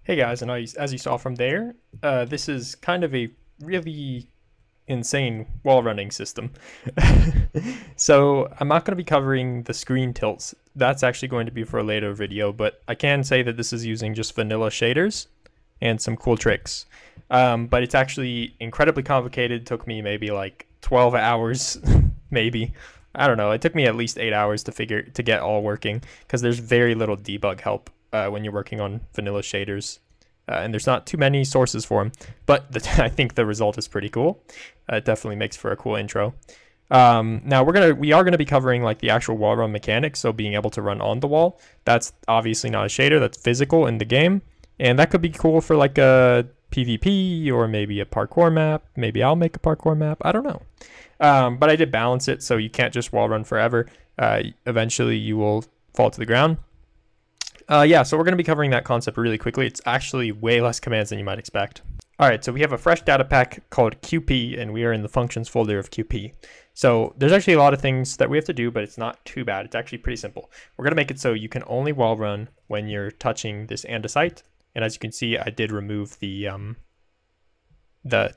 Hey guys, and as you saw from there, this is kind of a really insane wall running system. So I'm not going to be covering the screen tilts. That's actually going to be for a later video, but I can say that this is using just vanilla shaders and some cool tricks. But it's actually incredibly complicated. It took me maybe like 12 hours, maybe. I don't know. It took me at least 8 hours to get all working because there's very little debug help when you're working on vanilla shaders. And there's not too many sources for them, but I think the result is pretty cool. It definitely makes for a cool intro. Now we are gonna be covering like the actual wall run mechanics, so being able to run on the wall. That's obviously not a shader, that's physical in the game, and that could be cool for like a PvP or maybe a parkour map. Maybe I'll make a parkour map. I don't know. But I did balance it, so you can't just wall run forever. Eventually, you will fall to the ground. Yeah, so we're going to be covering that concept really quickly. It's actually way less commands than you might expect. All right, so we have a fresh data pack called QP, and we are in the functions folder of QP. So there's actually a lot of things that we have to do, but it's not too bad. It's actually pretty simple. We're going to make it so you can only wall run when you're touching this andesite. And as you can see, I did remove the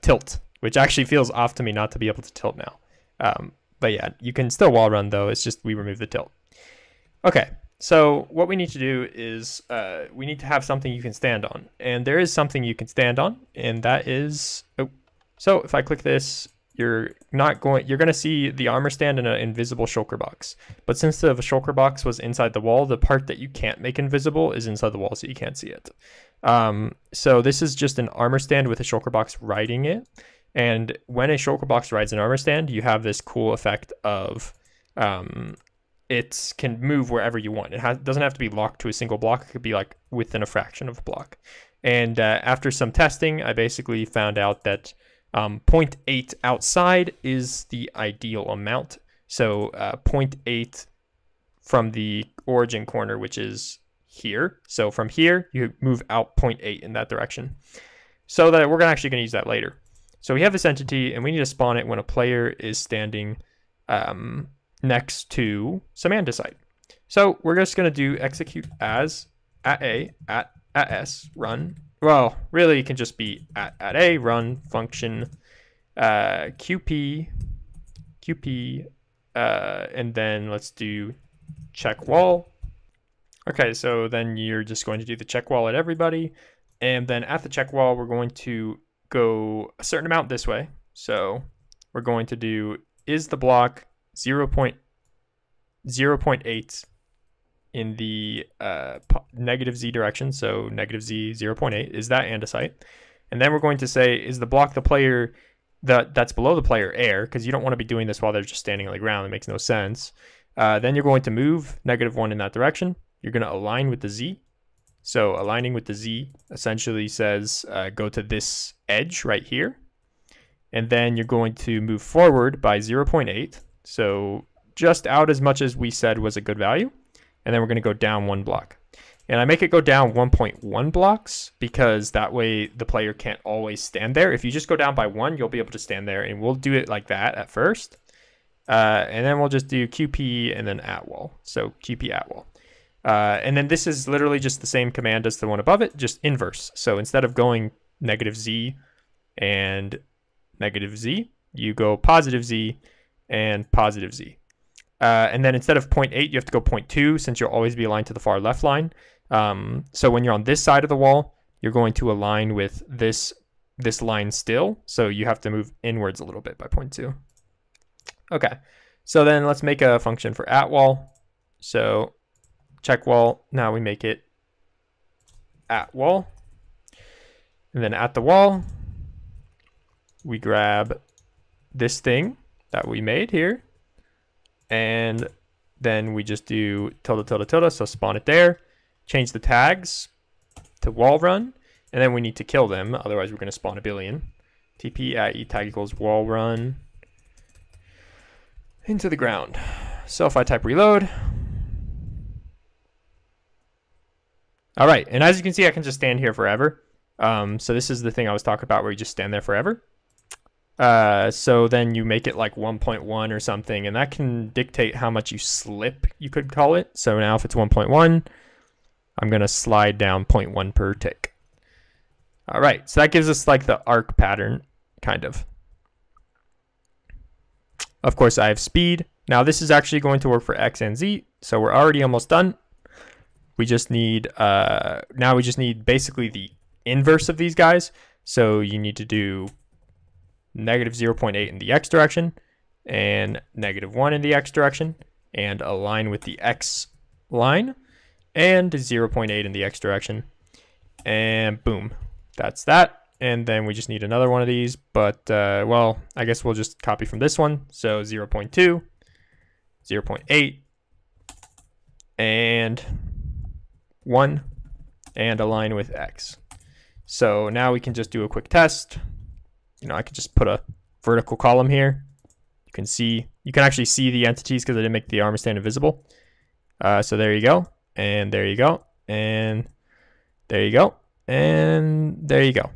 tilt, which actually feels off to me not to be able to tilt now. But yeah, you can still wall run though. It's just we remove the tilt. Okay. So what we need to do is we need to have something you can stand on, and there is something you can stand on, and that is so if I click this, you're going to see the armor stand in an invisible shulker box. But since the shulker box was inside the wall, the part that you can't make invisible is inside the wall, so you can't see it. So this is just an armor stand with a shulker box riding it, and when a shulker box rides an armor stand, you have this cool effect of it can move wherever you want. It doesn't have to be locked to a single block. It could be like within a fraction of a block. And after some testing, I basically found out that 0.8 outside is the ideal amount. So 0.8 from the origin corner, which is here. So from here, you move out 0.8 in that direction. So that we're actually going to use that later. So we have this entity, and we need to spawn it when a player is standing next to some andesite. So we're just going to do execute as at s run. Well, really it can just be at a run function qp and then let's do check wall. Okay, so then you're just going to do the check wall at everybody, and then at the check wall we're going to go a certain amount this way. So we're going to do is the block 0.8 in the negative z direction, so negative z 0.8 is that andesite. And then we're going to say is the block the player that's below the player air, because you don't want to be doing this while they're just standing on the ground. It makes no sense. Then you're going to move -1 in that direction. You're going to align with the z. So aligning with the z essentially says go to this edge right here, and then you're going to move forward by 0.8, so just out as much as we said was a good value, and then we're going to go down 1 block. And I make it go down 1.1 blocks because that way the player can't always stand there. If you just go down by 1, you'll be able to stand there, and we'll do it like that at first. And then we'll just do QP and then at wall. So QP at wall. And then this is literally just the same command as the one above it, just inverse. So instead of going -z and -z, you go +z and +z. And then instead of 0.8, you have to go 0.2 since you'll always be aligned to the far left line. So when you're on this side of the wall, you're going to align with this line still. So you have to move inwards a little bit by 0.2. Okay, so then let's make a function for at wall. So check wall, now we make it at wall. And then at the wall, we grab this thing that we made here. And then we just do tilde, so spawn it there, change the tags to wall run, and then we need to kill them, otherwise we're going to spawn a billion. TP at e tag equals wall run into the ground. So if I type reload. All right, and as you can see, I can just stand here forever. So this is the thing I was talking about where you just stand there forever. So then you make it like 1.1 or something, and that can dictate how much you slip, you could call it. So now if it's 1.1, I'm going to slide down 0.1 per tick. All right, so that gives us like the arc pattern, kind of. Of course, I have speed. Now this is actually going to work for X and Z, so we're already almost done. We just need, now we just need basically the inverse of these guys. So you need to do negative 0.8 in the X direction and negative 1 in the X direction and align with the X line and 0.8 in the X direction. And boom, that's that. And then we just need another one of these, but well, I guess we'll just copy from this one. So 0.2, 0.8, and 1, and align with X. So now we can just do a quick test. You know, I could just put a vertical column here. You can actually see the entities because I didn't make the armor stand invisible. So there you go, and there you go, and there you go, and there you go.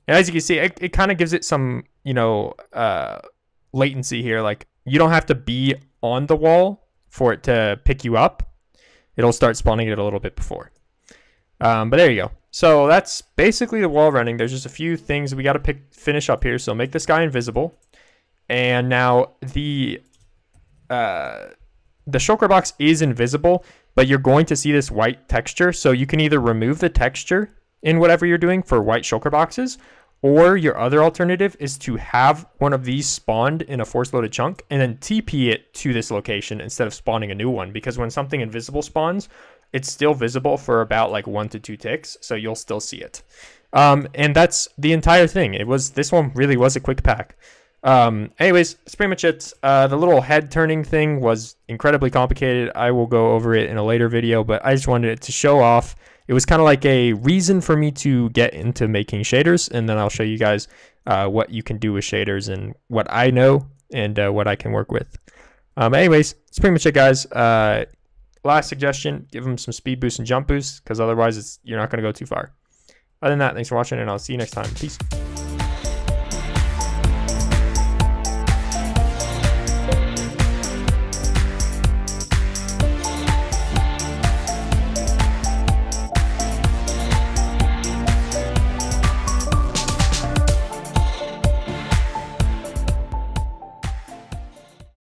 And as you can see, it kind of gives it some, you know, latency here. Like, you don't have to be on the wall for it to pick you up. It'll start spawning it a little bit before. But there you go. So that's basically the wall running. There's just a few things we got to finish up here. So make this guy invisible. And now the shulker box is invisible, but you're going to see this white texture. So you can either remove the texture in whatever you're doing for white shulker boxes, or your other alternative is to have one of these spawned in a force loaded chunk and then TP it to this location instead of spawning a new one, because when something invisible spawns, it's still visible for about like 1 to 2 ticks, so you'll still see it. And that's the entire thing. This one really was a quick pack. Anyways, that's pretty much it. The little head turning thing was incredibly complicated. I will go over it in a later video, but I just wanted it to show off. It was kind of like a reason for me to get into making shaders, and then I'll show you guys what you can do with shaders and what I know and what I can work with. Anyways, that's pretty much it, guys. Last suggestion, give them some speed boost and jump boost, because otherwise you're not going to go too far. Other than that, thanks for watching, and I'll see you next time. Peace.